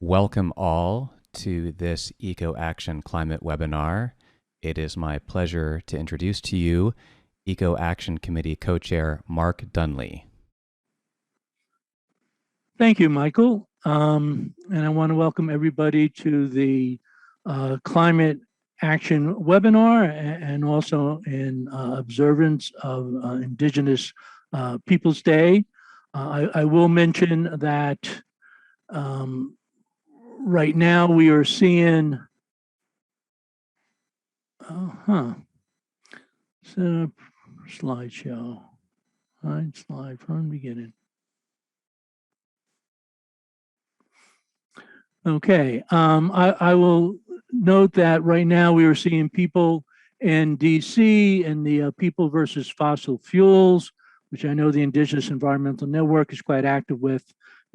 Welcome all to this EcoAction Climate webinar. It is my pleasure to introduce to you EcoAction Committee Co-Chair Mark Dunley. Thank you, Michael. And I want to welcome everybody to the Climate Action webinar and also in observance of Indigenous Peoples Day. I will mention that right now we are seeing, slideshow, slide from the beginning. Okay, I will note that right now we are seeing people in DC and the People versus Fossil Fuels, which I know the Indigenous Environmental Network is quite active with,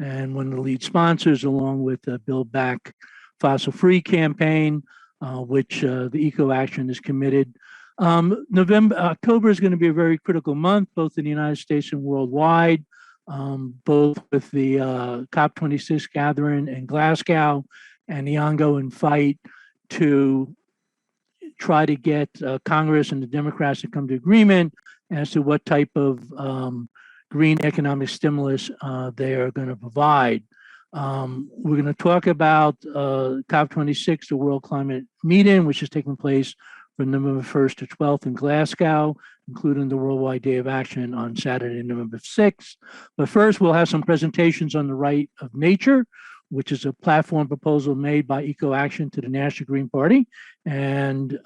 and one of the lead sponsors, along with the Build Back Fossil Free campaign, which the EcoAction is committed. October is going to be a very critical month, both in the United States and worldwide. Both with the COP26 gathering in Glasgow and the ongoing fight to try to get Congress and the Democrats to come to agreement as to what type of green economic stimulus they are going to provide. We're going to talk about COP26, the World Climate Meeting, which is taking place from November 1st to 12th in Glasgow, including the Worldwide Day of Action on Saturday, November 6th. But first, we'll have some presentations on the right of nature, which is a platform proposal made by EcoAction to the National Green Party. And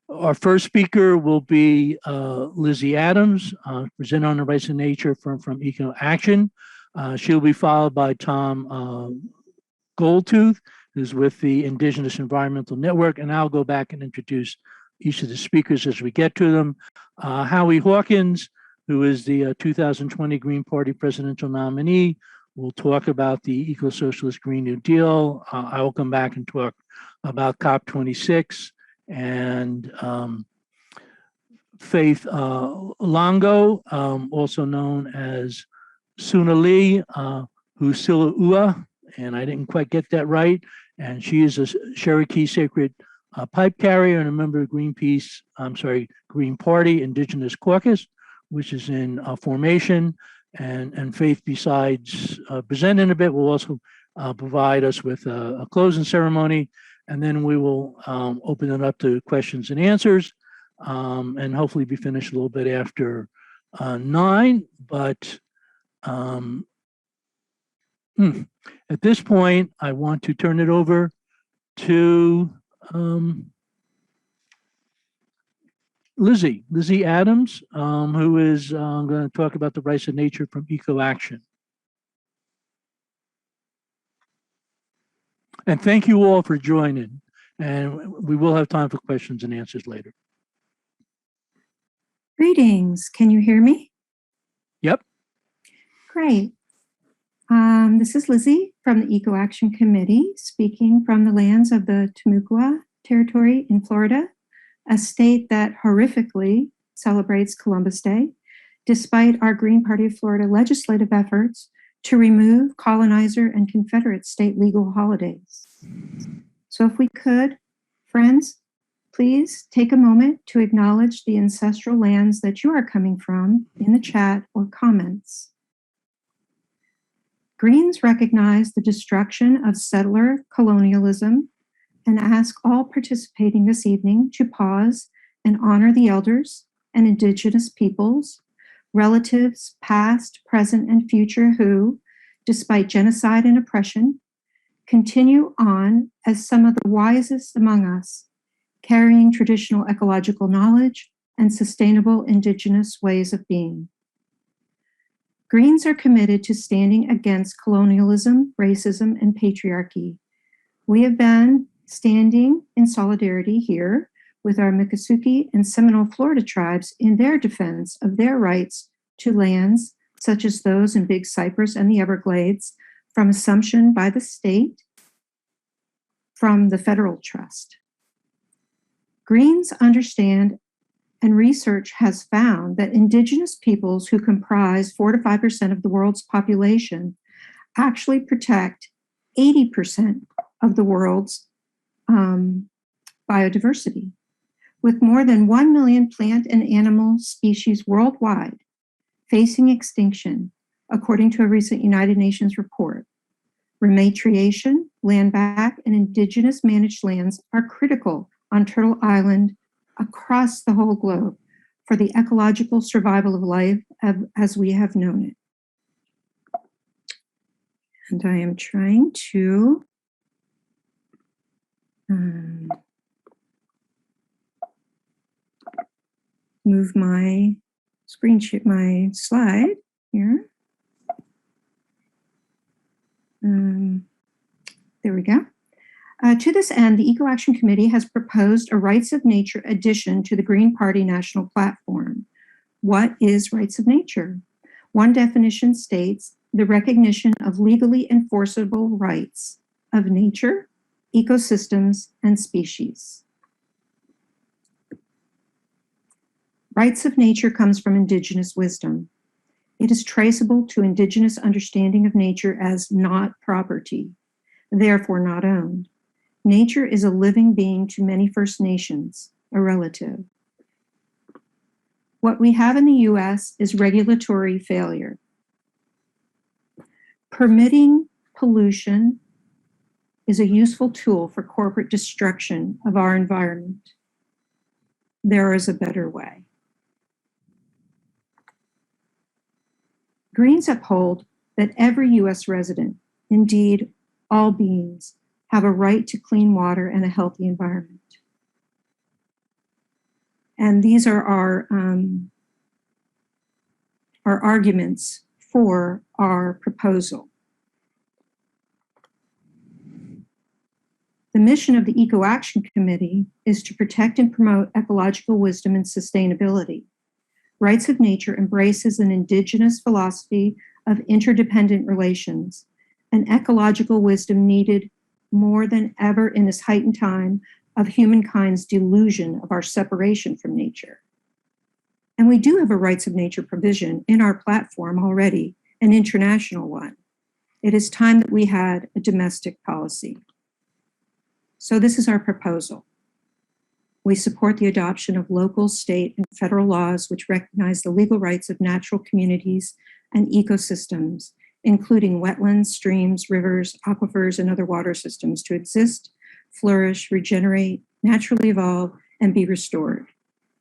our first speaker will be Lizzie Adams, presenter on the rights of nature from EcoAction. She'll be followed by Tom Goldtooth, who's with the Indigenous Environmental Network, and I'll go back and introduce each of the speakers as we get to them. Howie Hawkins, who is the 2020 Green Party presidential nominee, will talk about the Eco-Socialist Green New Deal. I will come back and talk about COP26, and Faith Longo, also known as Sonali Hasilwa, and I didn't quite get that right. And she is a Cherokee Sacred Pipe Carrier and a member of Green Party Indigenous Caucus, which is in formation. And Faith, besides presenting a bit, will also provide us with a closing ceremony. And then we will open it up to questions and answers, and hopefully be finished a little bit after 9. But at this point, I want to turn it over to Lizzie Adams, who is going to talk about the rights of nature from EcoAction. And thank you all for joining. And we will have time for questions and answers later. Greetings. Can you hear me? Yep. Great. This is Lizzie from the EcoAction Committee, speaking from the lands of the Timucua Territory in Florida, a state that horrifically celebrates Columbus Day, despite our Green Party of Florida legislative efforts to remove colonizer and Confederate state legal holidays. So if we could, friends, please take a moment to acknowledge the ancestral lands that you are coming from in the chat or comments. Greens recognize the destruction of settler colonialism and ask all participating this evening to pause and honor the elders and Indigenous peoples, relatives past, present, and future who, despite genocide and oppression, continue on as some of the wisest among us, carrying traditional ecological knowledge and sustainable Indigenous ways of being. Greens are committed to standing against colonialism, racism, and patriarchy. We have been standing in solidarity here with our Miccosukee and Seminole Florida tribes in their defense of their rights to lands such as those in Big Cypress and the Everglades from assumption by the state from the federal trust. Greens understand, and research has found, that Indigenous peoples who comprise 4 to 5% of the world's population actually protect 80% of the world's biodiversity. With more than 1 million plant and animal species worldwide facing extinction, according to a recent United Nations report, rematriation, land back, and indigenous managed lands are critical on Turtle Island across the whole globe for the ecological survival of life as we have known it. And I am trying to move my my slide here. There we go. To this end, the EcoAction Committee has proposed a Rights of Nature addition to the Green Party national platform. What is rights of nature? One definition states the recognition of legally enforceable rights of nature, ecosystems, and species. Rights of nature comes from Indigenous wisdom. It is traceable to Indigenous understanding of nature as not property, therefore not owned. Nature is a living being to many First Nations, a relative. What we have in the US is regulatory failure. Permitting pollution is a useful tool for corporate destruction of our environment. There is a better way. Greens uphold that every US resident, indeed all beings, have a right to clean water and a healthy environment. And these are our arguments for our proposal. The mission of the EcoAction Committee is to protect and promote ecological wisdom and sustainability. Rights of Nature embraces an Indigenous philosophy of interdependent relations, an ecological wisdom needed more than ever in this heightened time of humankind's delusion of our separation from nature. And we do have a Rights of Nature provision in our platform already, an international one. It is time that we had a domestic policy. So this is our proposal. We support the adoption of local, state, and federal laws which recognize the legal rights of natural communities and ecosystems, including wetlands, streams, rivers, aquifers, and other water systems to exist, flourish, regenerate, naturally evolve, and be restored.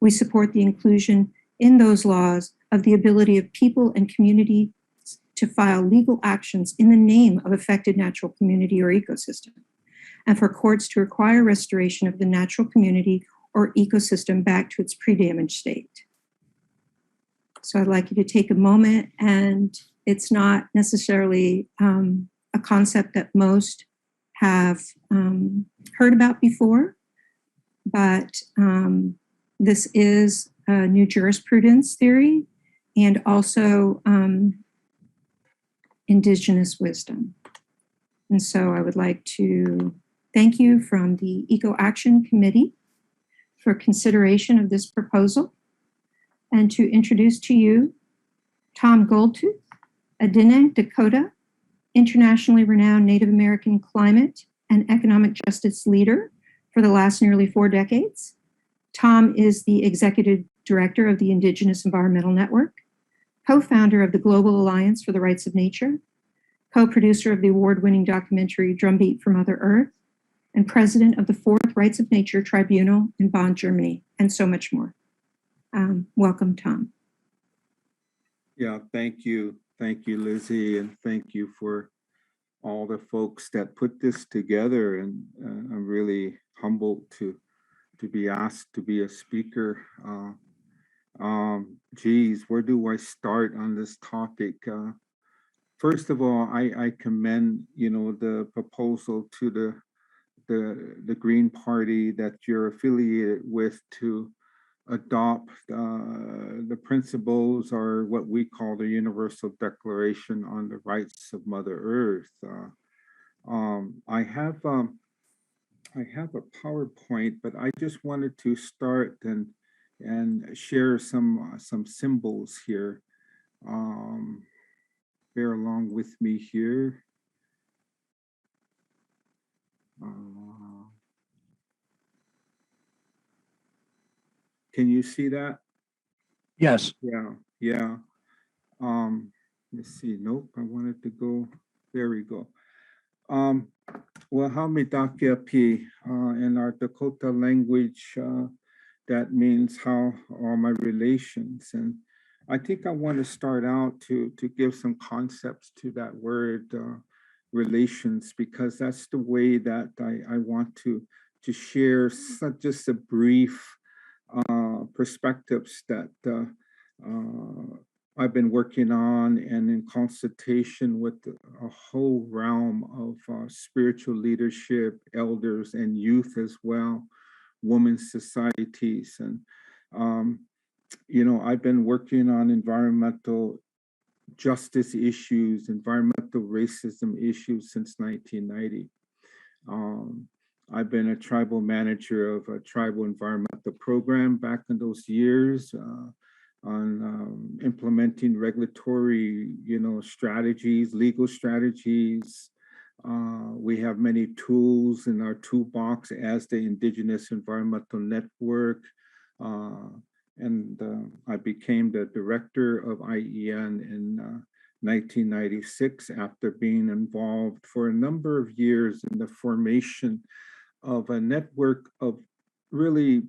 We support the inclusion in those laws of the ability of people and community to file legal actions in the name of affected natural community or ecosystem, and for courts to require restoration of the natural community or ecosystem back to its pre-damaged state. So I'd like you to take a moment, and it's not necessarily a concept that most have heard about before, but this is a new jurisprudence theory and also Indigenous wisdom. And so I would like to thank you from the EcoAction Committee for consideration of this proposal, and to introduce to you Tom Goldtooth, a Diné Dakota, internationally renowned Native American climate and economic justice leader for the last nearly 4 decades. Tom is the executive director of the Indigenous Environmental Network, co-founder of the Global Alliance for the Rights of Nature, co-producer of the award-winning documentary Drumbeat for Mother Earth, and president of the 4th Rights of Nature Tribunal in Bonn, Germany, and so much more. Welcome, Tom. Yeah, thank you. Thank you, Lizzie, and thank you for all the folks that put this together. And I'm really humbled to be asked to be a speaker. Geez, where do I start on this topic? First of all, I commend, the proposal to the Green Party that you're affiliated with to adopt the principles, or what we call the Universal Declaration on the Rights of Mother Earth. I have a PowerPoint, but I just wanted to start and share some symbols here. Bear along with me here. Can you see that? Yes. Yeah. Let's see. Nope. I wanted to go. There we go. Well, Hamidakiapi in our Dakota language, that means how are my relations? And I think I want to start out to give some concepts to that word relations, because that's the way that I want to share just a brief perspectives that I've been working on, and in consultation with a whole realm of spiritual leadership, elders, and youth as well, women's societies. And, I've been working on environmental justice issues, environmental racism issues since 1990. I've been a tribal manager of a tribal environmental program back in those years, on implementing regulatory, strategies, legal strategies. We have many tools in our toolbox as the Indigenous Environmental Network. I became the director of IEN in 1996 after being involved for a number of years in the formation of a network of really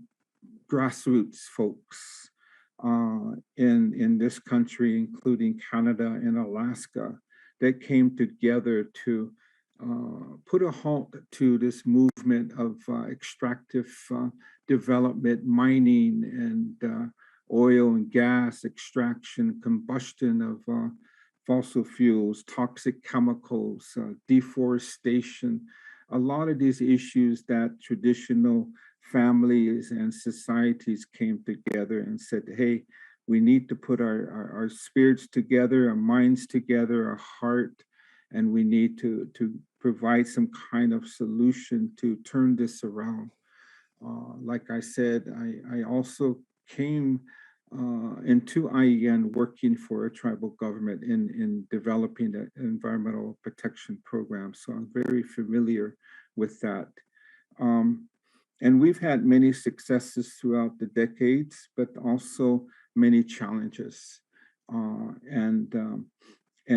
grassroots folks in this country, including Canada and Alaska, that came together to put a halt to this movement of extractive development, mining, and oil and gas extraction, combustion of fossil fuels, toxic chemicals, deforestation. A lot of these issues that traditional families and societies came together and said, hey, we need to put our spirits together, our minds together, our heart, and we need to provide some kind of solution to turn this around. Like I said, I also came into IEN working for a tribal government in developing the environmental protection program. So I'm very familiar with that. And we've had many successes throughout the decades, but also many challenges. And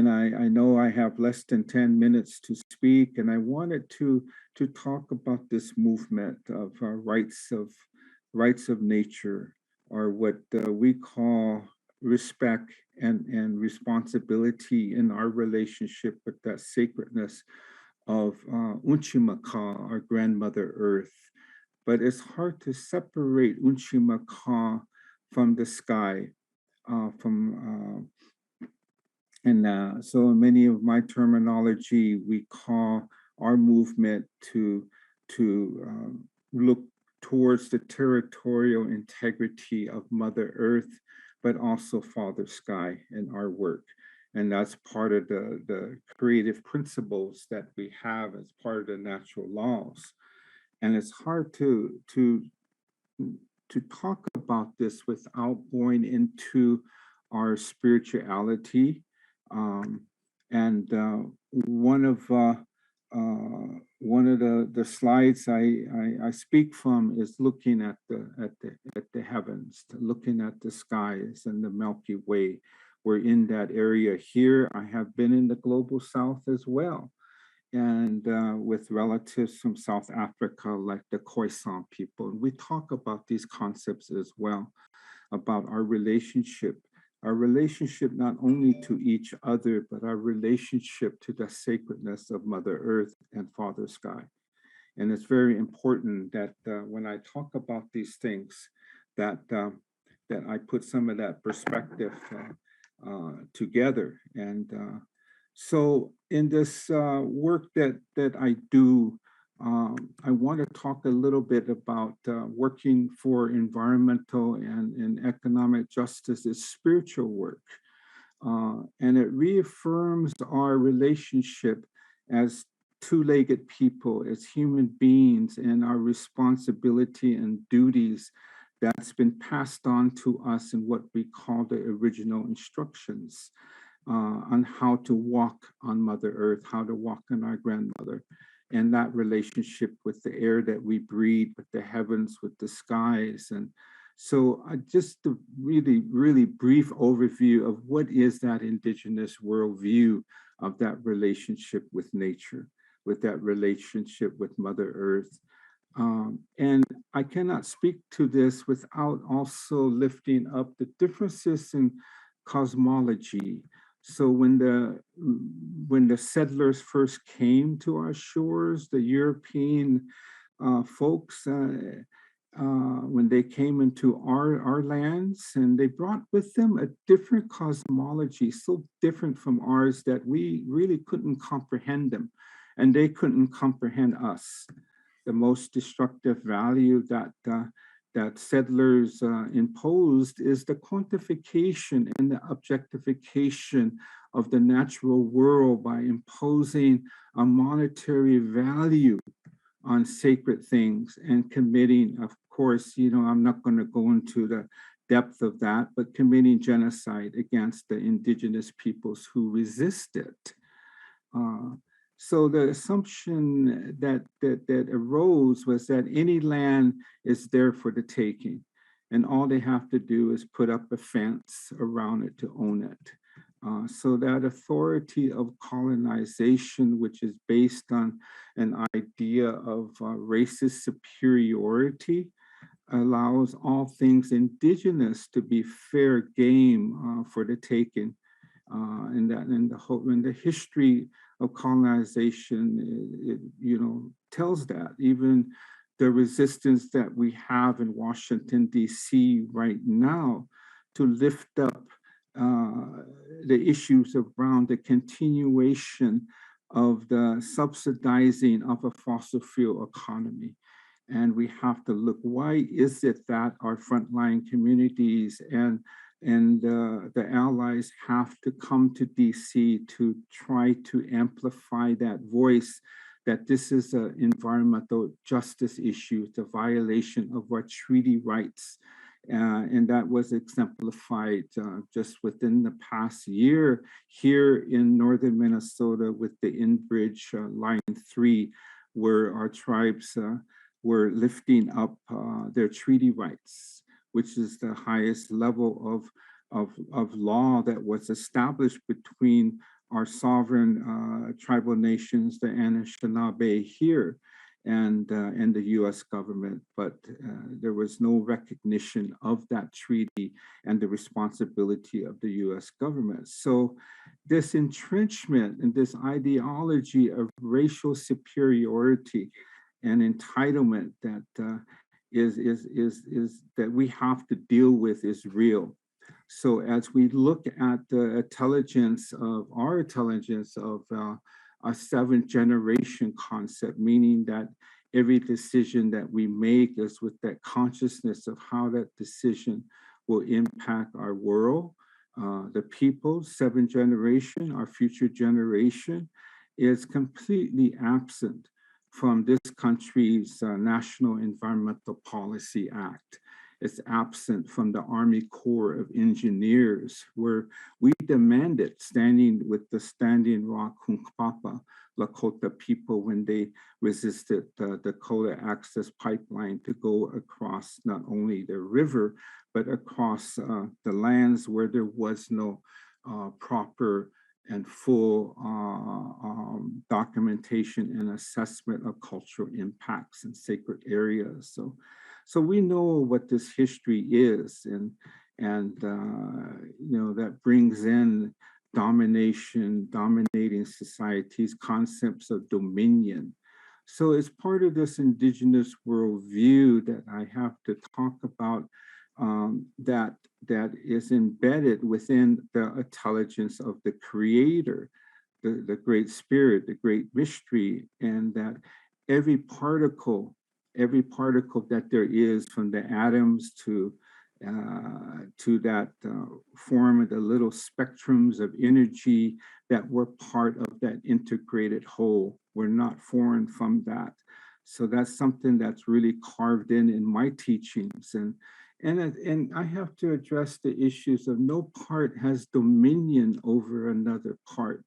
I know I have less than 10 minutes to speak, and I wanted to talk about this movement of rights of nature, or what we call respect and responsibility in our relationship with that sacredness of Unchimaka, our grandmother Earth. But it's hard to separate Unchimaka from the sky, so in many of my terminology, we call our movement to look towards the territorial integrity of Mother Earth, but also Father Sky in our work. And that's part of the creative principles that we have as part of the natural laws. And it's hard to talk about this without going into our spirituality. One of the slides I speak from is looking at the heavens, looking at the skies and the Milky Way. We're in that area here. I have been in the global south as well, and with relatives from South Africa, like the Khoisan people. We talk about these concepts as well, about our relationship not only to each other, but our relationship to the sacredness of Mother Earth and Father Sky. And it's very important that when I talk about these things, that I put some of that perspective together. And so in this work that I do, I want to talk a little bit about working for environmental and economic justice is spiritual work. And it reaffirms our relationship as two-legged people, as human beings, and our responsibility and duties that's been passed on to us in what we call the original instructions on how to walk on Mother Earth, how to walk on our grandmother, and that relationship with the air that we breathe, with the heavens, with the skies, and So just a really, really brief overview of what is that Indigenous worldview of that relationship with nature, with that relationship with Mother Earth. And I cannot speak to this without also lifting up the differences in cosmology. So when the settlers first came to our shores, the European folks, when they came into our lands, and they brought with them a different cosmology, so different from ours that we really couldn't comprehend them, and they couldn't comprehend us. The most destructive value that settlers imposed is the quantification and the objectification of the natural world by imposing a monetary value on sacred things and committing, of course, I'm not going to go into the depth of that, but committing genocide against the indigenous peoples who resisted. So the assumption that arose was that any land is there for the taking, and all they have to do is put up a fence around it to own it. So that authority of colonization, which is based on an idea of racist superiority, allows all things indigenous to be fair game for the taking. And the history of colonization, tells that. Even the resistance that we have in Washington, D.C. right now to lift up the issues around the continuation of the subsidizing of a fossil fuel economy. And we have to look, why is it that our frontline communities and the allies have to come to DC to try to amplify that voice, that this is an environmental justice issue, the violation of our treaty rights. And that was exemplified just within the past year here in northern Minnesota with the Enbridge Line 3, where our tribes were lifting up their treaty rights, which is the highest level of law that was established between our sovereign tribal nations, the Anishinaabe here, and the U.S. government. But there was no recognition of that treaty and the responsibility of the U.S. government. So this entrenchment and this ideology of racial superiority and entitlement that is that we have to deal with is real. So as we look at the intelligence of a seventh generation concept, meaning that every decision that we make is with that consciousness of how that decision will impact our world, the people, seventh generation, our future generation, is completely absent from this country's National Environmental Policy Act. It's absent from the Army Corps of Engineers, where we demanded, standing with the Standing Rock Hunkpapa Lakota people when they resisted the Dakota Access Pipeline to go across not only the river, but across the lands where there was no proper and full documentation and assessment of cultural impacts in sacred areas. So we know what this history is, and that brings in dominating societies, concepts of dominion. So as part of this indigenous worldview that I have to talk about, that is embedded within the intelligence of the creator, the great spirit, the great mystery, and that every particle that there is, from the atoms to that form of the little spectrums of energy, that we're part of that integrated whole. We're not foreign from that. So that's something that's really carved in my teachings. And I have to address the issues of no part has dominion over another part.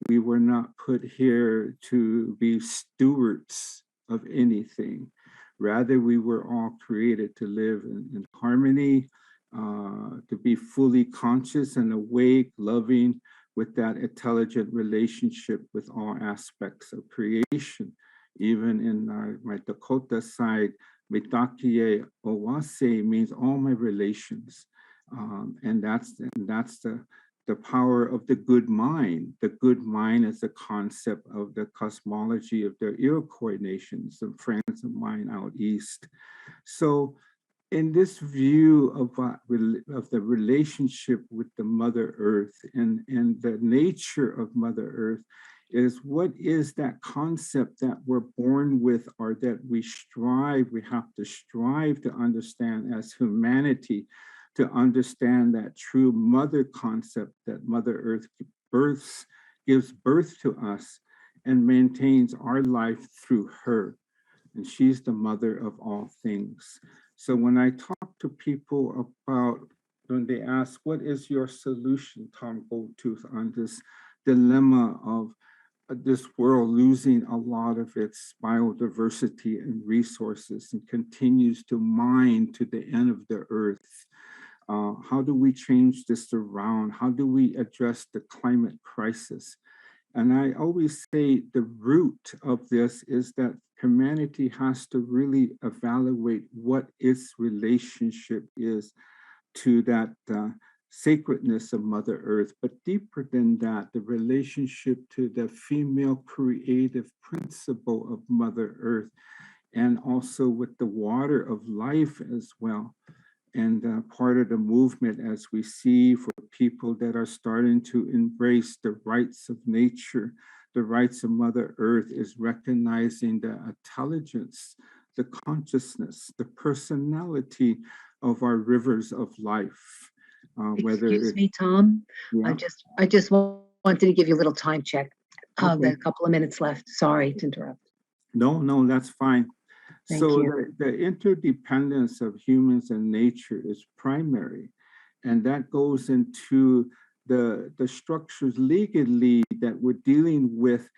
We were not put here to be stewards of anything. Rather, we were all created to live in harmony, to be fully conscious and awake, loving, with that intelligent relationship with all aspects of creation. Even in my Dakota side, Mitakie Owase means all my relations. And that's the power of the good mind. The good mind is the concept of the cosmology of the Iroquois nations, some friends of mine out east. So in this view of the relationship with the Mother Earth and the nature of Mother Earth, is what is that concept that we're born with, or that we have to strive to understand as humanity, to understand that true mother concept that Mother Earth gives birth to us and maintains our life through her. And she's the mother of all things. So when I talk to people about, when they ask, what is your solution, Tom Goldtooth, on this dilemma of this world losing a lot of its biodiversity and resources and continues to mine to the end of the earth? How do we change this around? How do we address the climate crisis? And I always say the root of this is that humanity has to really evaluate what its relationship is to that sacredness of Mother Earth, but deeper than that, the relationship to the female creative principle of Mother Earth, and also with the water of life as well. And part of the movement, as we see for people that are starting to embrace the rights of nature, the rights of Mother Earth, is recognizing the intelligence, the consciousness, the personality of our rivers of life. Excuse me, Tom. Yeah. I just wanted to give you a little time check. Okay. A couple of minutes left. Sorry to interrupt. No, that's fine. Thank So you. the interdependence of humans and nature is primary, and that goes into the structures legally that we're dealing with,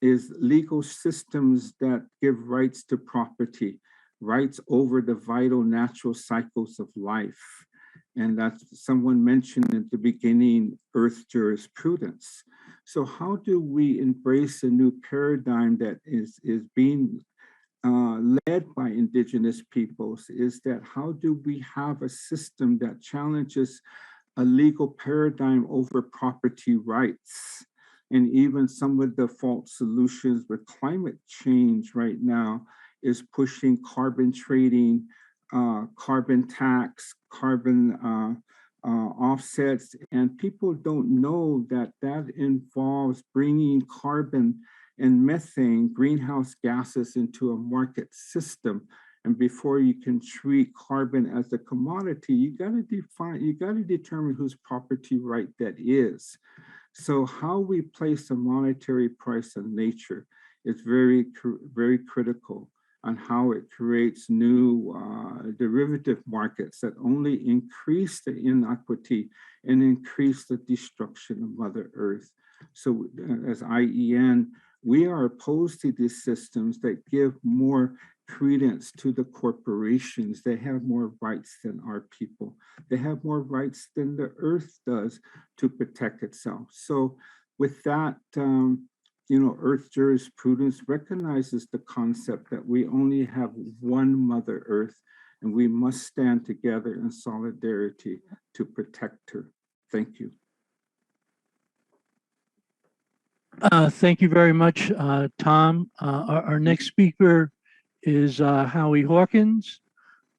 is legal systems that give rights to property, rights over the vital natural cycles of life. And that's, someone mentioned at the beginning, Earth jurisprudence. So how do we embrace a new paradigm that is being led by Indigenous peoples? Is that how do we have a system that challenges a legal paradigm over property rights? And even some of the false solutions with climate change right now is pushing carbon trading, carbon tax, carbon offsets, and people don't know that that involves bringing carbon and methane, greenhouse gases, into a market system. And before you can treat carbon as a commodity, you got to determine whose property right that is. So how we place a monetary price on nature is very, very critical on how it creates new derivative markets that only increase the inequity and increase the destruction of Mother Earth. So as IEN, we are opposed to these systems that give more credence to the corporations. They have more rights than our people. They have more rights than the earth does to protect itself. So with that, Earth jurisprudence recognizes the concept that we only have one Mother Earth, and we must stand together in solidarity to protect her. Thank you. Thank you very much, Tom. Our next speaker is Howie Hawkins.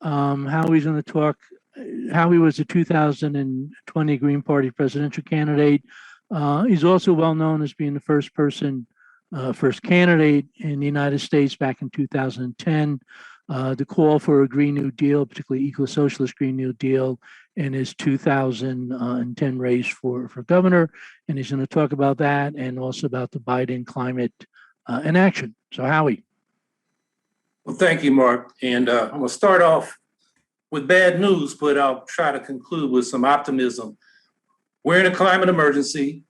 Howie's going to talk. Howie was a 2020 Green Party presidential candidate. He's also well known as being the first candidate in the United States back in 2010 to call for a Green New Deal, particularly eco-socialist Green New Deal, in his 2010 race for governor. And he's going to talk about that and also about the Biden climate inaction. So Howie. Well, thank you, Mark. And I'm going to start off with bad news, but I'll try to conclude with some optimism. We're in a climate emergency,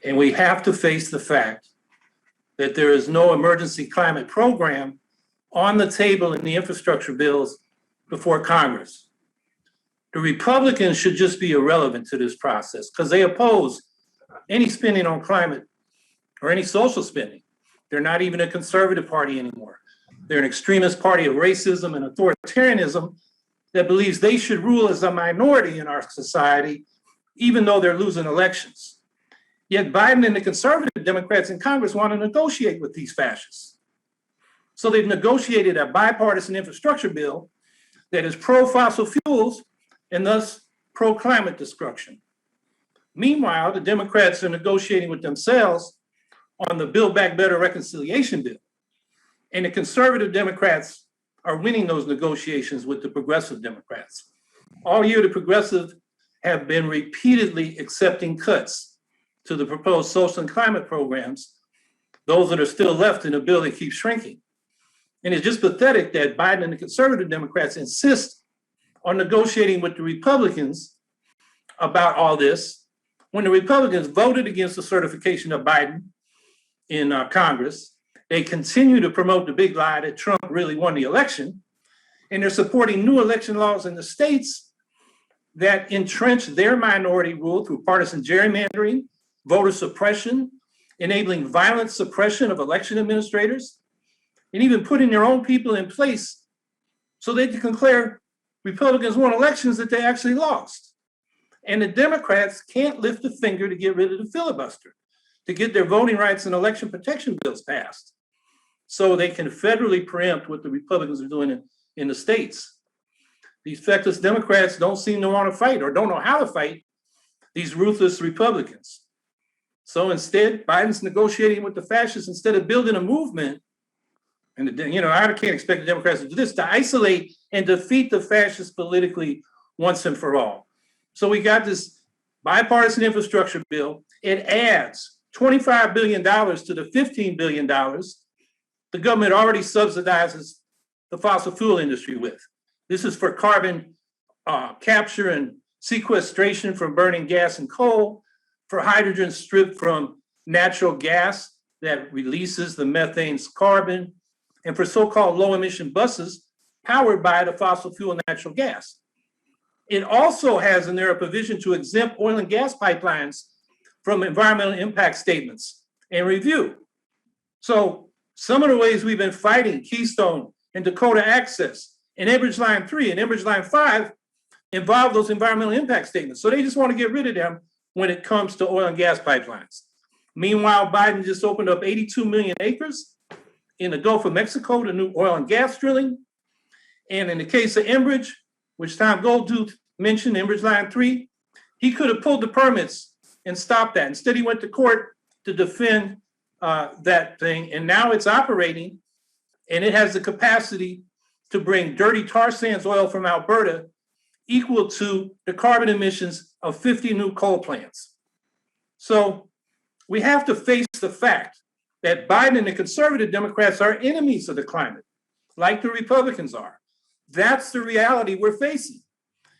and we have to face the fact that there is no emergency climate program on the table in the infrastructure bills before Congress. The Republicans should just be irrelevant to this process because they oppose any spending on climate or any social spending. They're not even a conservative party anymore. They're an extremist party of racism and authoritarianism that believes they should rule as a minority in our society, even though they're losing elections. Yet Biden and the conservative Democrats in Congress want to negotiate with these fascists. So they've negotiated a bipartisan infrastructure bill that is pro-fossil fuels and thus pro-climate destruction. Meanwhile, the Democrats are negotiating with themselves on the Build Back Better reconciliation bill. And the conservative Democrats are winning those negotiations with the progressive Democrats. All year, the progressives have been repeatedly accepting cuts to the proposed social and climate programs, those that are still left in a bill that keeps shrinking. And it's just pathetic that Biden and the conservative Democrats insist on negotiating with the Republicans about all this when the Republicans voted against the certification of Biden in Congress. They continue to promote the big lie that Trump really won the election, and they're supporting new election laws in the states that entrench their minority rule through partisan gerrymandering, voter suppression, enabling violent suppression of election administrators, and even putting their own people in place so they can declare Republicans won elections that they actually lost. And the Democrats can't lift a finger to get rid of the filibuster, to get their voting rights and election protection bills passed, so they can federally preempt what the Republicans are doing in the states. These feckless Democrats don't seem to want to fight or don't know how to fight these ruthless Republicans. So instead, Biden's negotiating with the fascists instead of building a movement. And I can't expect the Democrats to do this, to isolate and defeat the fascists politically once and for all. So we got this bipartisan infrastructure bill. It adds $25 billion to the $15 billion the government already subsidizes the fossil fuel industry with. This is for carbon capture and sequestration from burning gas and coal, for hydrogen stripped from natural gas that releases the methane's carbon, and for so-called low-emission buses powered by the fossil fuel natural gas. It also has in there a provision to exempt oil and gas pipelines from environmental impact statements and review. So some of the ways we've been fighting Keystone and Dakota Access and Enbridge Line 3 and Enbridge Line 5 involve those environmental impact statements. So they just want to get rid of them when it comes to oil and gas pipelines. Meanwhile, Biden just opened up 82 million acres in the Gulf of Mexico to new oil and gas drilling. And in the case of Enbridge, which Tom Goldtooth mentioned, Enbridge Line 3, he could have pulled the permits and stopped that. Instead, he went to court to defend that thing. And now it's operating, and it has the capacity to bring dirty tar sands oil from Alberta equal to the carbon emissions of 50 new coal plants. So we have to face the fact that Biden and the conservative Democrats are enemies of the climate, like the Republicans are. That's the reality we're facing.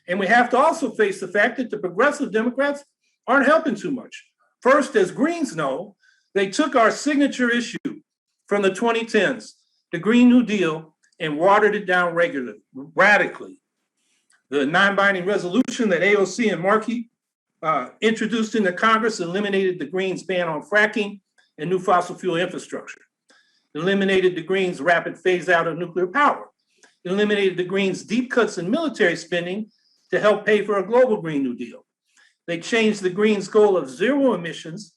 And we have to also face the fact that the progressive Democrats aren't helping too much. First, as Greens know, they took our signature issue from the 2010s, the Green New Deal, and watered it down radically. The non-binding resolution that AOC and Markey introduced into Congress eliminated the Greens' ban on fracking and new fossil fuel infrastructure, eliminated the Greens' rapid phase out of nuclear power, eliminated the Greens' deep cuts in military spending to help pay for a global Green New Deal. They changed the Greens' goal of zero emissions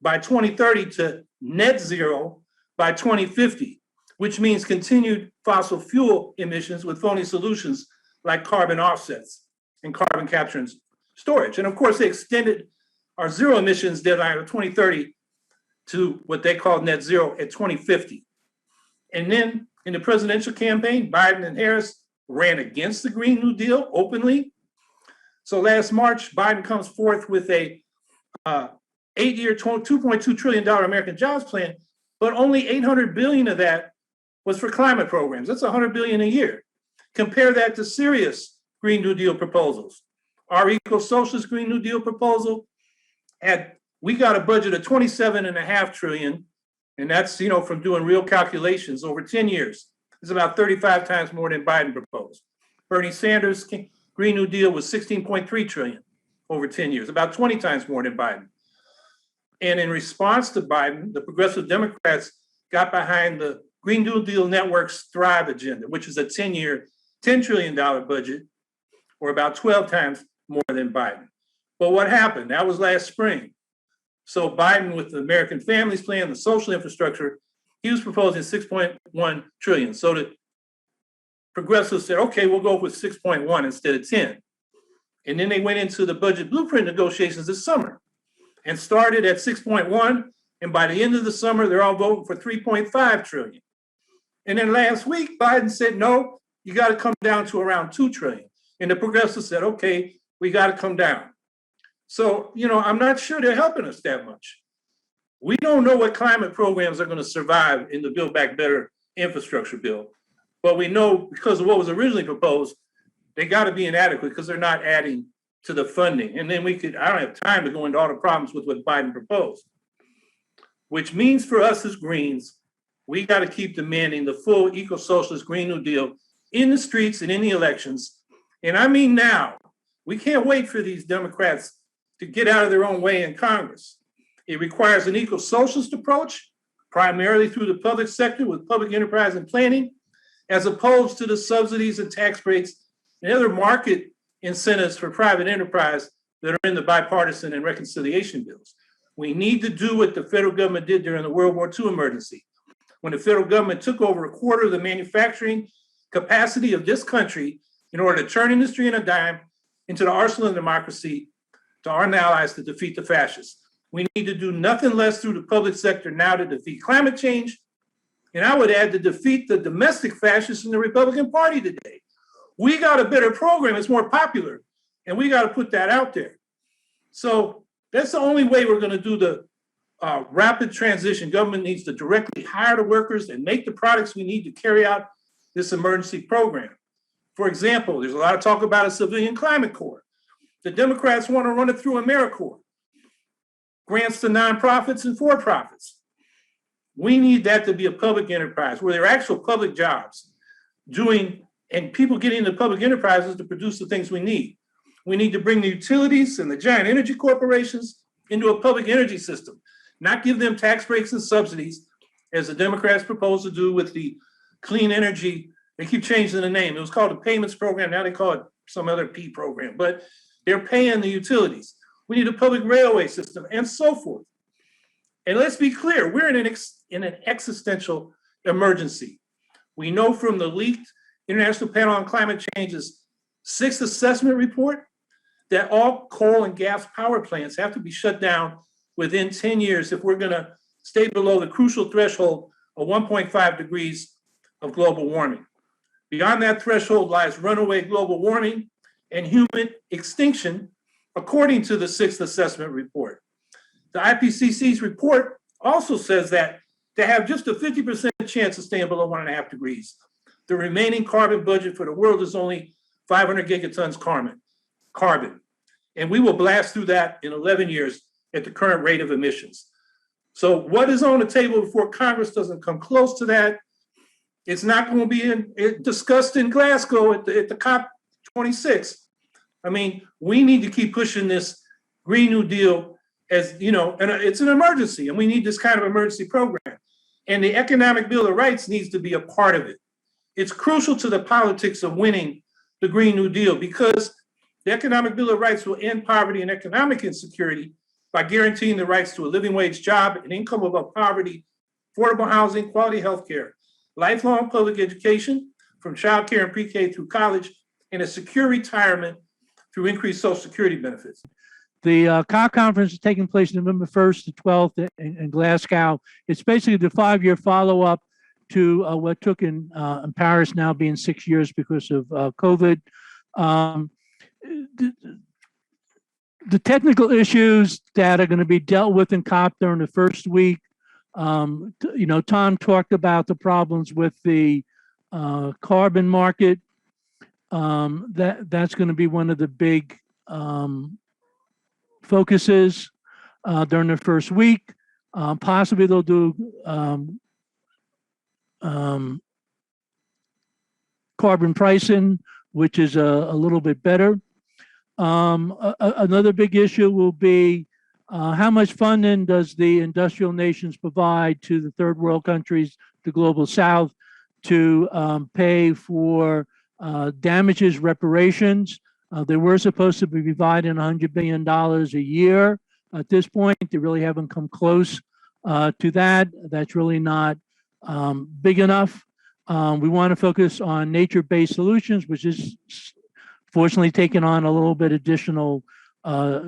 by 2030 to net zero by 2050, which means continued fossil fuel emissions with phony solutions like carbon offsets and carbon capture and storage. And of course, they extended our zero emissions deadline of 2030 to what they call net zero at 2050. And then in the presidential campaign, Biden and Harris ran against the Green New Deal openly. So last March, Biden comes forth with a 8-year, $2.2 trillion American Jobs Plan, but only $800 billion of that was for climate programs. That's $100 billion a year. Compare that to serious Green New Deal proposals. Our eco-socialist Green New Deal proposal we got a budget of $27.5 trillion, And that's, from doing real calculations over 10 years. It's about 35 times more than Biden proposed. Bernie Sanders' Green New Deal was 16.3 trillion over 10 years, about 20 times more than Biden. And in response to Biden, the progressive Democrats got behind the Green New Deal Network's Thrive agenda, which is a 10-year, $10 trillion budget, or about 12 times more than Biden. But what happened? That was last spring. So Biden, with the American Families Plan, the social infrastructure, he was proposing 6.1 trillion. So the progressives said, okay, we'll go with 6.1 instead of 10. And then they went into the budget blueprint negotiations this summer and started at 6.1. And by the end of the summer, they're all voting for 3.5 trillion. And then last week, Biden said, no, you got to come down to around 2 trillion. And the progressives said, okay, we got to come down. So, I'm not sure they're helping us that much. We don't know what climate programs are going to survive in the Build Back Better infrastructure bill. But we know because of what was originally proposed, they got to be inadequate because they're not adding to the funding. And then I don't have time to go into all the problems with what Biden proposed, which means for us as Greens, we got to keep demanding the full eco-socialist Green New Deal in the streets and in the elections. And I mean now, we can't wait for these Democrats to get out of their own way in Congress. It requires an eco-socialist approach, primarily through the public sector with public enterprise and planning, as opposed to the subsidies and tax breaks and other market incentives for private enterprise that are in the bipartisan and reconciliation bills. We need to do what the federal government did during the World War II emergency, when the federal government took over a quarter of the manufacturing capacity of this country in order to turn industry in a dime into the arsenal of democracy to arm allies to defeat the fascists. We need to do nothing less through the public sector now to defeat climate change. And I would add to defeat the domestic fascists in the Republican Party today. We got a better program, it's more popular, and we got to put that out there. So that's the only way we're going to do the rapid transition. Government needs to directly hire the workers and make the products we need to carry out this emergency program. For example, there's a lot of talk about a civilian climate corps. The Democrats want to run it through AmeriCorps, grants to nonprofits and for-profits. We need that to be a public enterprise where there are actual public jobs and people getting into public enterprises to produce the things we need. We need to bring the utilities and the giant energy corporations into a public energy system, not give them tax breaks and subsidies, as the Democrats propose to do with the clean energy. They keep changing the name. It was called a payments program. Now they call it some other P program, but they're paying the utilities. We need a public railway system and so forth. And let's be clear, we're in an existential emergency. We know from the leaked International Panel on Climate Change's 6th assessment report that all coal and gas power plants have to be shut down within 10 years if we're going to stay below the crucial threshold of 1.5 degrees of global warming. Beyond that threshold lies runaway global warming and human extinction, according to the 6th assessment report. The IPCC's report also says that to have just a 50% chance of staying below 1.5 degrees, the remaining carbon budget for the world is only 500 gigatons carbon. And we will blast through that in 11 years at the current rate of emissions. So what is on the table before Congress doesn't come close to that? It's not going to be discussed in Glasgow at the COP26. I mean, we need to keep pushing this Green New Deal as, and it's an emergency, and we need this kind of emergency program. And the Economic Bill of Rights needs to be a part of it. It's crucial to the politics of winning the Green New Deal because the Economic Bill of Rights will end poverty and economic insecurity by guaranteeing the rights to a living wage job, an income above poverty, affordable housing, quality health care, lifelong public education from childcare and pre-K through college, and a secure retirement through increased Social Security benefits. The COP conference is taking place November 1st to 12th in Glasgow. It's basically the 5-year follow-up to what took in Paris, now being 6 years because of COVID. The technical issues that are going to be dealt with in COP during the first week, Tom talked about the problems with the carbon market. That's going to be one of the big focuses during the first week. Possibly they'll do carbon pricing, which is a little bit better. Another big issue will be how much funding does the industrial nations provide to the third world countries, the global south, to pay for damages reparations. They were supposed to be providing $100 billion a year. At this point, they really haven't come close to that. That's really not big enough. We want to focus on nature-based solutions, which is fortunately taking on a little bit additional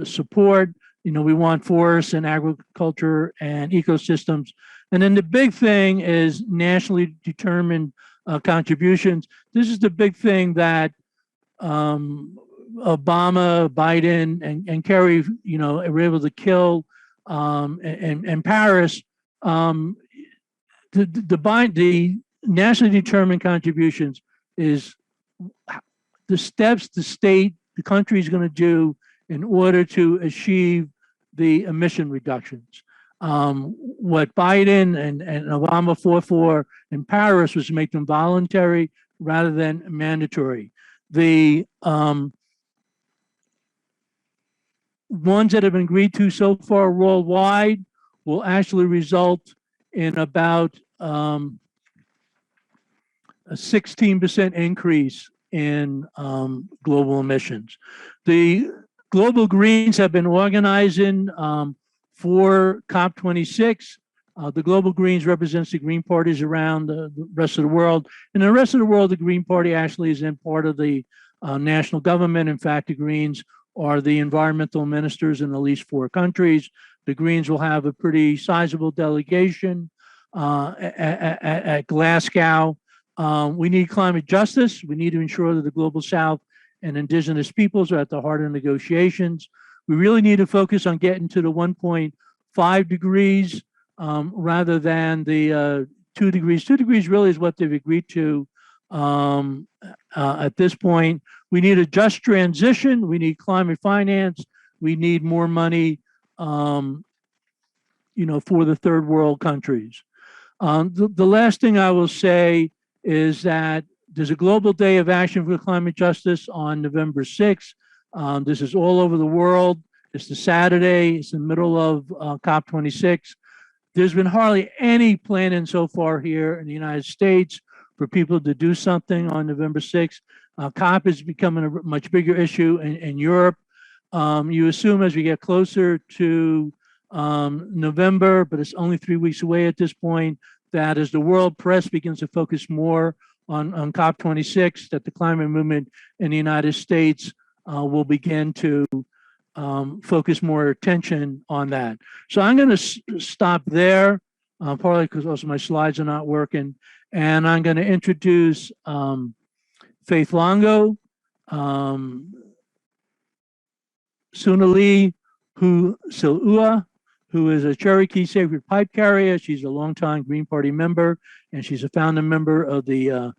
support. We want forests and agriculture and ecosystems. And then the big thing is nationally determined contributions. This is the big thing that Obama, Biden, and Kerry, were able to kill in Paris. The nationally determined contributions is the steps the country is going to do in order to achieve the emission reductions. What Biden and Obama fought for in Paris was to make them voluntary rather than mandatory. The ones that have been agreed to so far worldwide will actually result in about a 16% increase in global emissions. The global Greens have been organizing for COP26. The global Greens represents the Green parties around the rest of the world. In the rest of the world, the Green Party actually is in part of the national government. In fact, the Greens are the environmental ministers in at least 4 countries. The Greens will have a pretty sizable delegation at Glasgow. We need climate justice. We need to ensure that the global south and indigenous peoples are at the heart of negotiations. We really need to focus on getting to the 1.5 degrees rather than the 2 degrees. 2 degrees really is what they've agreed to at this point. We need a just transition. We need climate finance. We need more money, for the third world countries. The last thing I will say is that there's a global day of action for climate justice on November 6th. This is all over the world. It's the Saturday. It's the middle of COP26. There's been hardly any planning so far here in the United States for people to do something on November 6th. COP is becoming a much bigger issue in Europe. You assume as we get closer to November, but it's only 3 weeks away at this point, that as the world press begins to focus more on COP26, that the climate movement in the United States will begin to focus more attention on that. So I'm going to stop there, partly because also my slides are not working. And I'm going to introduce Faith Longo, Sonali Hasilwa, who is a Cherokee Sacred Pipe Carrier. She's a longtime Green Party member, and she's a founding member of the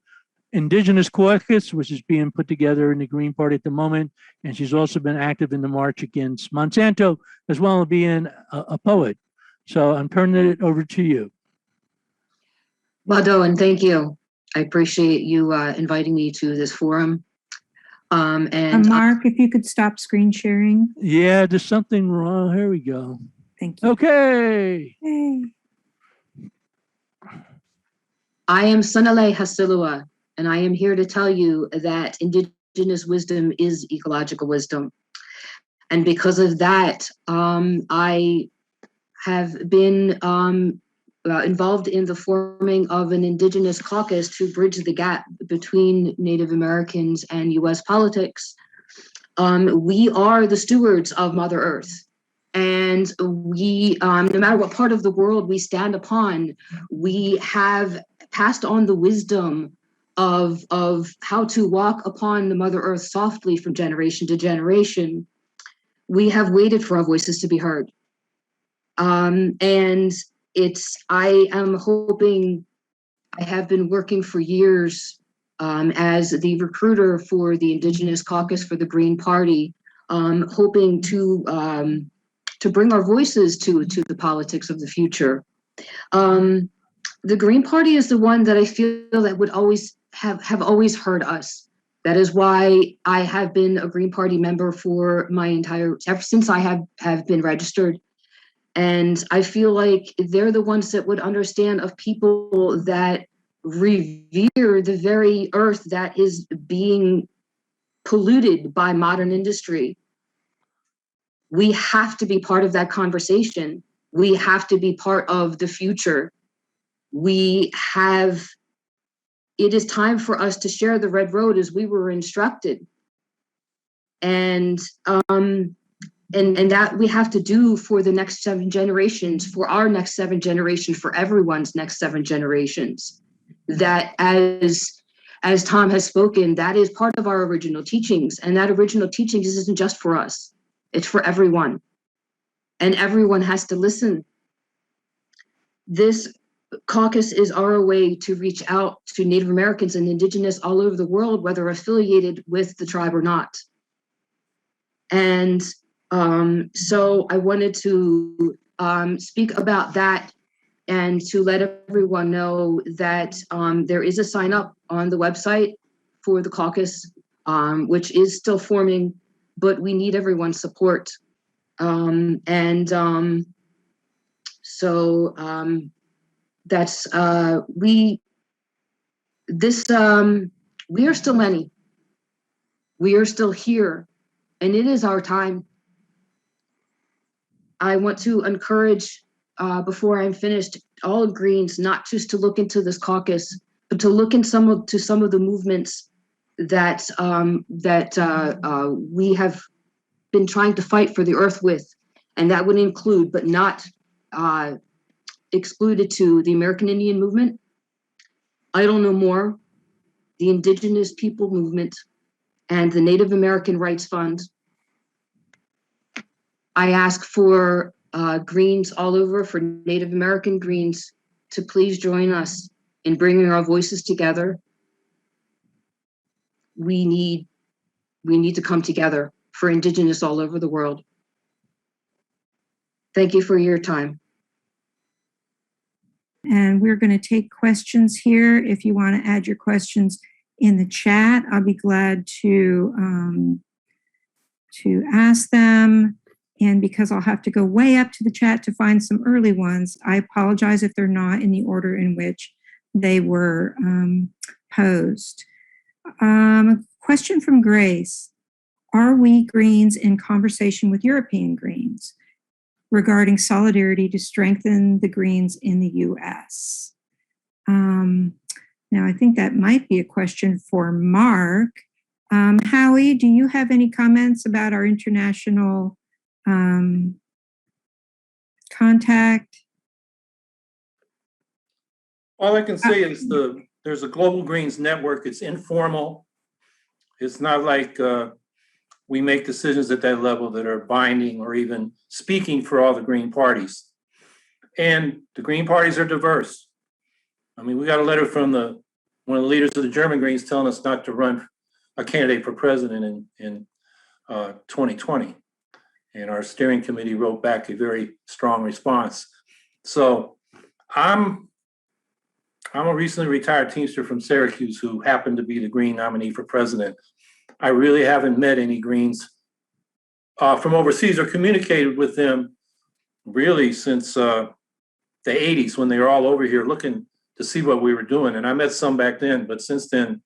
Indigenous Caucus, which is being put together in the Green Party at the moment. And she's also been active in the march against Monsanto, as well as being a poet. So I'm turning it over to you. Bado, and thank you. I appreciate you inviting me to this forum. And Mark, if you could stop screen sharing. Yeah, there's something wrong. Here we go. Thank you. Okay. Hey. I am Sonali Hasilwa, and I am here to tell you that Indigenous wisdom is ecological wisdom. And because of that, I have been involved in the forming of an Indigenous caucus to bridge the gap between Native Americans and US politics. We are the stewards of Mother Earth. And we, no matter what part of the world we stand upon, we have passed on the wisdom of how to walk upon the Mother Earth softly from generation to generation. We have waited for our voices to be heard. And I am hoping, I have been working for years as the recruiter for the Indigenous Caucus for the Green Party, hoping to bring our voices to the politics of the future. The Green Party is the one that I feel that would always have always heard us. That is why I have been a Green Party member for ever since I have been registered. And I feel like they're the ones that would understand of people that revere the very earth that is being polluted by modern industry. We have to be part of that conversation. We have to be part of the future. It is time for us to share the red road as we were instructed. And that we have to do for the next 7 generations, for our next 7 generations, for everyone's next 7 generations. That as Tom has spoken, that is part of our original teachings. And that original teachings isn't just for us, it's for everyone. And everyone has to listen. This caucus is our way to reach out to Native Americans and Indigenous all over the world, whether affiliated with the tribe or not. And so I wanted to speak about that and to let everyone know that there is a sign up on the website for the caucus, which is still forming, but we need everyone's support. We are still many. We are still here, and it is our time. I want to encourage, before I'm finished, all Greens not just to look into this caucus, but to look into some of the movements that we have been trying to fight for the earth with, and that would include, but not excluded to, the American Indian movement, Idle No More, the Indigenous People movement, and the Native American Rights Fund. I ask for Greens all over, for Native American Greens, to please join us in bringing our voices together. We need to come together for Indigenous all over the world. Thank you for your time. And we're going to take questions here. If you want to add your questions in the chat, I'll be glad to ask them. And because I'll have to go way up to the chat to find some early ones, I apologize if they're not in the order in which they were posed. Question from Grace. Are we Greens in conversation with European Greens regarding solidarity to strengthen the Greens in the US? Now, I think that might be a question for Mark. Howie, do you have any comments about our international contact? All I can say is there's a Global Greens network. It's informal. It's not like we make decisions at that level that are binding or even speaking for all the Green parties. And the Green parties are diverse. I mean, we got a letter from one of the leaders of the German Greens telling us not to run a candidate for president in 2020. And our steering committee wrote back a very strong response. So I'm a recently retired Teamster from Syracuse who happened to be the Green nominee for president. I really haven't met any Greens from overseas or communicated with them really since the 80s, when they were all over here looking to see what we were doing. And I met some back then, but since then,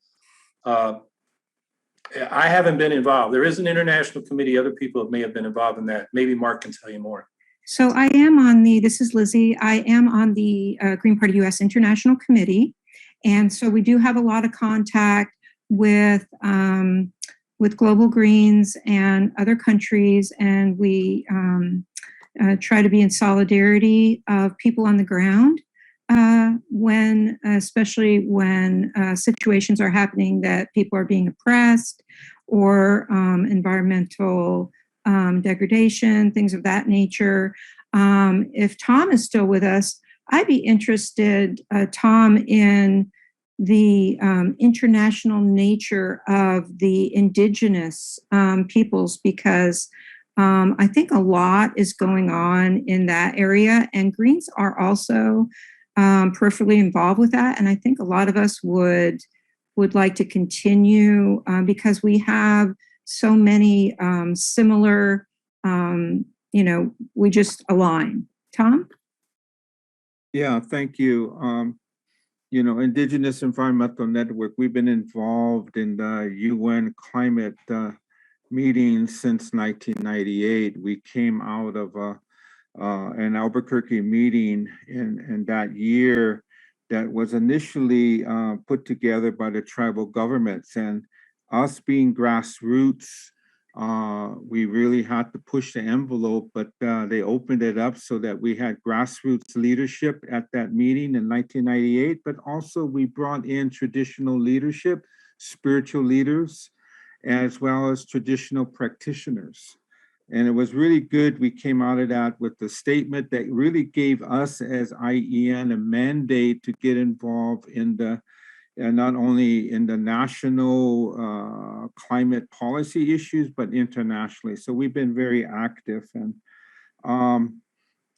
I haven't been involved. There is an international committee. Other people may have been involved in that. Maybe Mark can tell you more. So I am on this is Lizzie, I am on the Green Party US International Committee. And so we do have a lot of contact with Global Greens and other countries. And we try to be in solidarity of people on the ground especially when situations are happening that people are being oppressed or environmental degradation, things of that nature. If Tom is still with us, I'd be interested, Tom, in the international nature of the Indigenous peoples, because I think a lot is going on in that area, and Greens are also peripherally involved with that. And I think a lot of us would like to continue because we have so many similar, we just align. Tom? Yeah, thank you. Indigenous Environmental Network, we've been involved in the UN climate meetings since 1998. We came out of an Albuquerque meeting in that year that was initially put together by the tribal governments, and us being grassroots, we really had to push the envelope, but they opened it up so that we had grassroots leadership at that meeting in 1998, but also we brought in traditional leadership, spiritual leaders, as well as traditional practitioners. And it was really good. We came out of that with the statement that really gave us as IEN a mandate to get involved in the not only in the national climate policy issues, but internationally. So we've been very active, and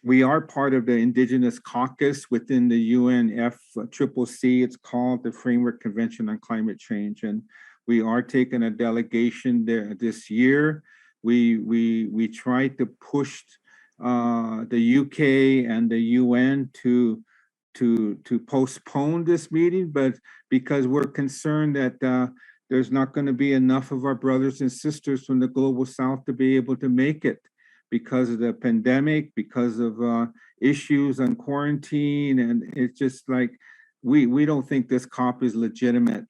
we are part of the Indigenous Caucus within the UNFCCC. It's called the Framework Convention on Climate Change, and we are taking a delegation there this year. We tried to push the UK and the UN to postpone this meeting, but because we're concerned that there's not going to be enough of our brothers and sisters from the global south to be able to make it because of the pandemic, because of issues on quarantine, and it's just like we don't think this COP is legitimate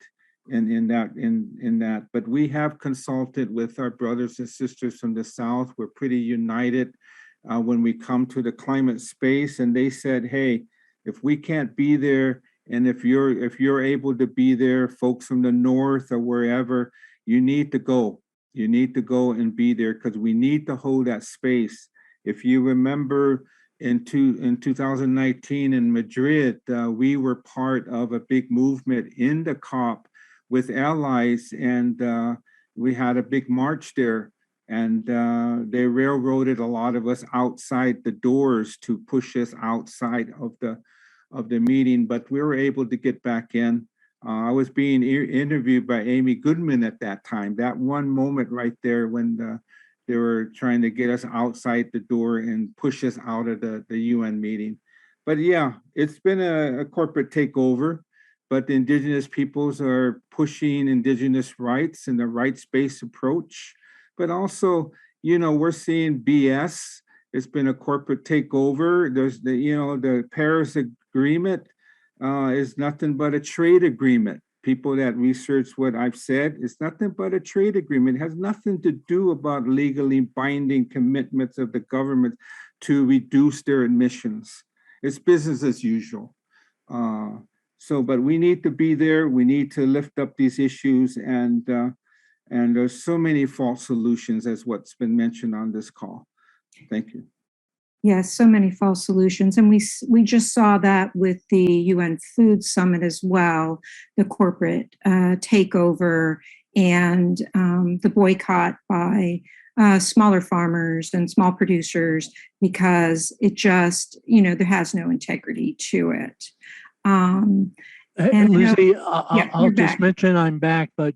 in that. But we have consulted with our brothers and sisters from the south. We're pretty united when we come to the climate space, and they said, hey, if we can't be there, and if you're able to be there, folks from the north or wherever, you need to go. You need to go and be there because we need to hold that space. If you remember in 2019 in Madrid, we were part of a big movement in the COP with allies, and we had a big march there. And they railroaded a lot of us outside the doors to push us outside of the meeting, but we were able to get back in. I was being interviewed by Amy Goodman at that time. That one moment right there when they were trying to get us outside the door and push us out of the UN meeting. But yeah, it's been a corporate takeover, but the Indigenous peoples are pushing Indigenous rights and the rights-based approach. But also, we're seeing BS. It's been a corporate takeover. There's the Paris Agreement is nothing but a trade agreement. People that research what I've said, it's nothing but a trade agreement. It has nothing to do about legally binding commitments of the government to reduce their emissions. It's business as usual. But we need to be there. We need to lift up these issues, and there's so many false solutions as what's been mentioned on this call. Thank you. Yes, so many false solutions. And we just saw that with the UN Food Summit as well, the corporate takeover and the boycott by smaller farmers and small producers, because it just, there has no integrity to it. Lizzie, I'll just back. mention I'm back, but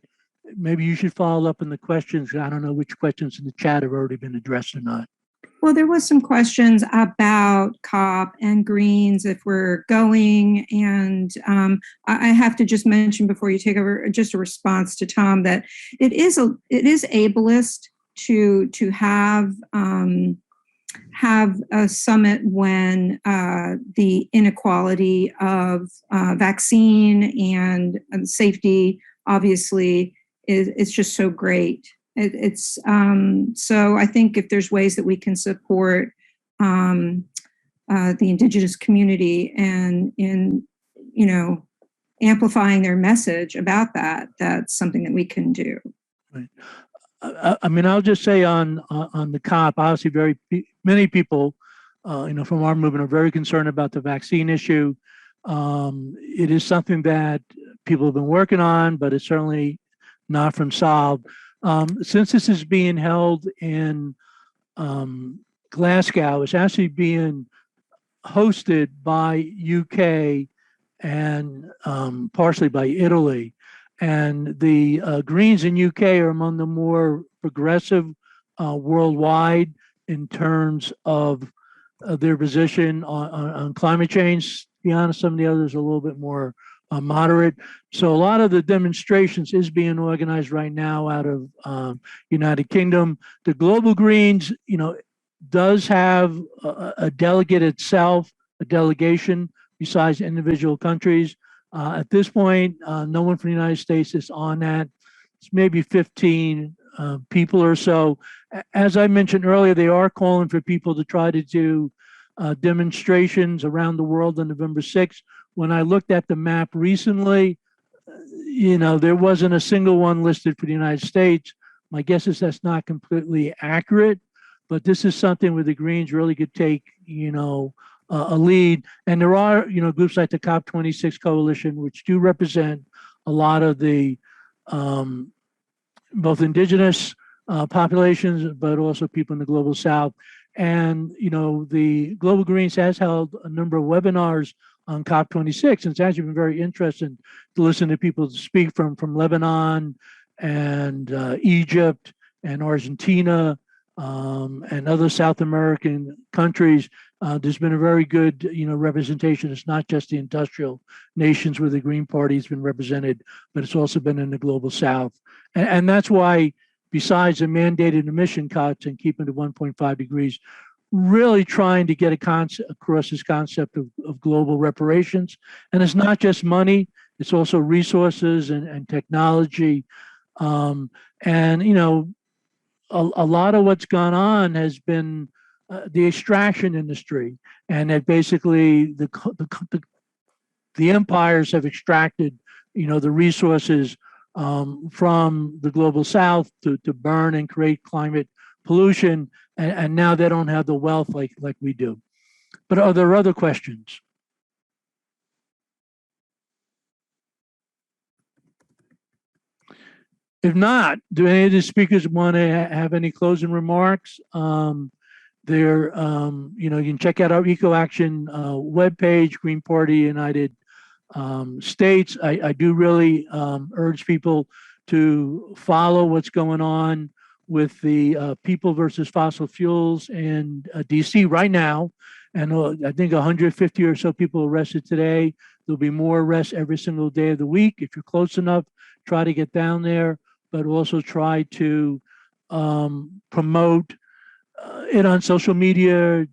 maybe you should follow up on the questions. I don't know which questions in the chat have already been addressed or not. Well, there was some questions about COP and Greens, if we're going. And I have to just mention before you take over, just a response to Tom, that it is ableist to have a summit when the inequality of vaccine and safety obviously is just so great. So I think if there's ways that we can support the Indigenous community and in amplifying their message about that, that's something that we can do. Right. I mean, I'll just say on the COP, obviously many people, from our movement are very concerned about the vaccine issue. It is something that people have been working on, but it's certainly not from solved. Since this is being held in Glasgow is actually being hosted by UK and partially by Italy. And the Greens in UK are among the more progressive worldwide in terms of their position on climate change. To be honest, some of the others are a little bit more moderate. So a lot of the demonstrations is being organized right now out of United Kingdom. The Global Greens, does have a delegate itself, a delegation besides individual countries. At this point, no one from the United States is on that. It's maybe 15 people or so. As I mentioned earlier, they are calling for people to try to do demonstrations around the world on November 6th. When I looked at the map recently, there wasn't a single one listed for the United States. My guess is that's not completely accurate, but this is something where the Greens really could take, a lead. And there are, groups like the COP26 Coalition, which do represent a lot of the both indigenous populations, but also people in the global South. And, the Global Greens has held a number of webinars on COP26. And it's actually been very interesting to listen to people speak from Lebanon and Egypt and Argentina and other South American countries. There's been a very good, representation. It's not just the industrial nations where the Green Party has been represented, but it's also been in the global South. And that's why, besides the mandated emission cuts and keeping to 1.5 degrees, really trying to get across this concept of global reparations. And it's not just money, it's also resources and technology. A lot of what's gone on has been the extraction industry, and that basically the empires have extracted, the resources from the global South to burn and create climate pollution, and now they don't have the wealth like we do. But are there other questions? If not, do any of the speakers want to have any closing remarks? You can check out our EcoAction webpage, Green Party United States. I do really urge people to follow what's going on with the people versus fossil fuels in DC right now. And I think 150 or so people arrested today. There'll be more arrests every single day of the week. If you're close enough, try to get down there, but also try to promote it on social media,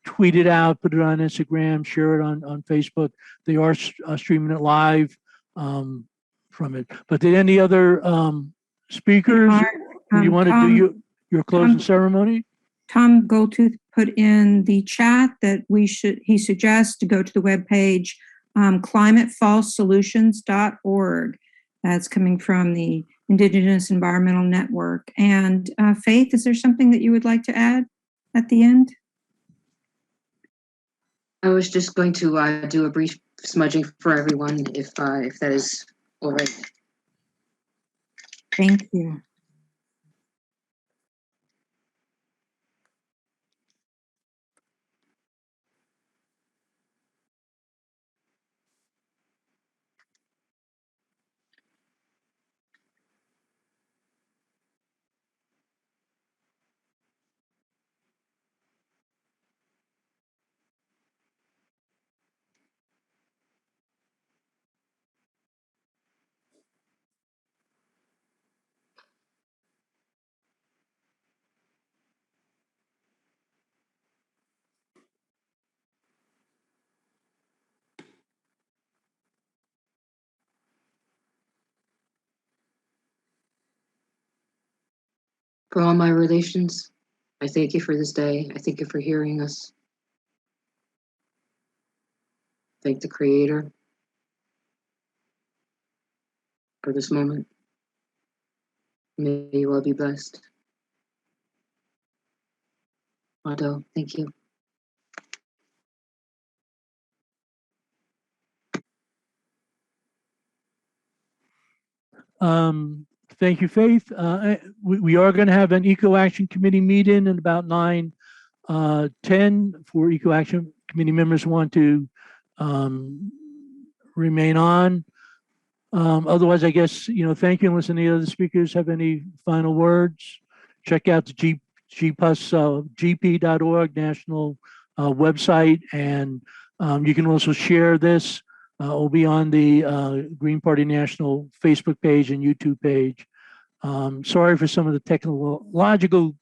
tweet it out, put it on Instagram, share it on Facebook. They are streaming it live from it. But did any other speakers, do you want to do your closing ceremony? Tom Goldtooth put in the chat that he suggests to go to the webpage climatefallsolutions.org. That's coming from the Indigenous Environmental Network. And Faith, is there something that you would like to add at the end? I was just going to do a brief smudging for everyone, if that is all right. Thank you. For all my relations, I thank you for this day. I thank you for hearing us. Thank the Creator for this moment. May you all be blessed. Mado, thank you. Thank you, Faith. We are going to have an EcoAction Committee meeting at about 9:10 for EcoAction Committee members who want to remain on. Otherwise, I guess, thank you. Unless any other speakers have any final words, check out the gp.org national website, and you can also share this. It'll be on the Green Party National Facebook page and YouTube page. Sorry for some of the technological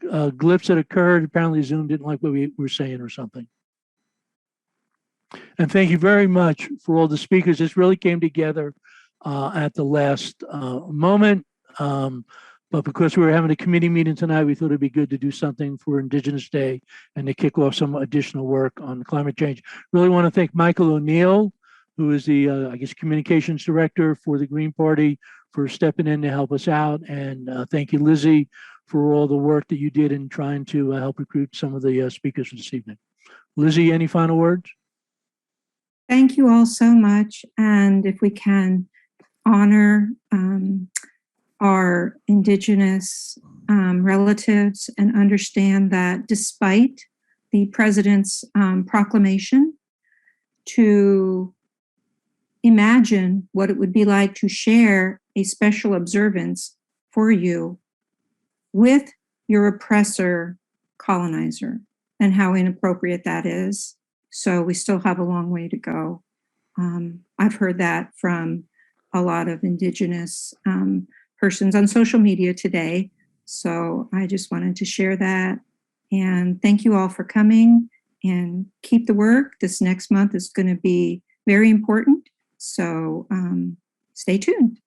glitches that occurred. Apparently Zoom didn't like what we were saying or something. And thank you very much for all the speakers. This really came together at the last moment. But because we were having a committee meeting tonight, we thought it'd be good to do something for Indigenous Day and to kick off some additional work on climate change. Really want to thank Michael O'Neill, who is the, communications director for the Green Party, for stepping in to help us out. And thank you, Lizzie, for all the work that you did in trying to help recruit some of the speakers for this evening. Lizzie, any final words? Thank you all so much. And if we can honor our Indigenous relatives and understand that despite the president's proclamation to imagine what it would be like to share a special observance for you with your oppressor colonizer and how inappropriate that is. So we still have a long way to go. I've heard that from a lot of Indigenous persons on social media today. So I just wanted to share that. And thank you all for coming, and keep the work. This next month is going to be very important. So stay tuned.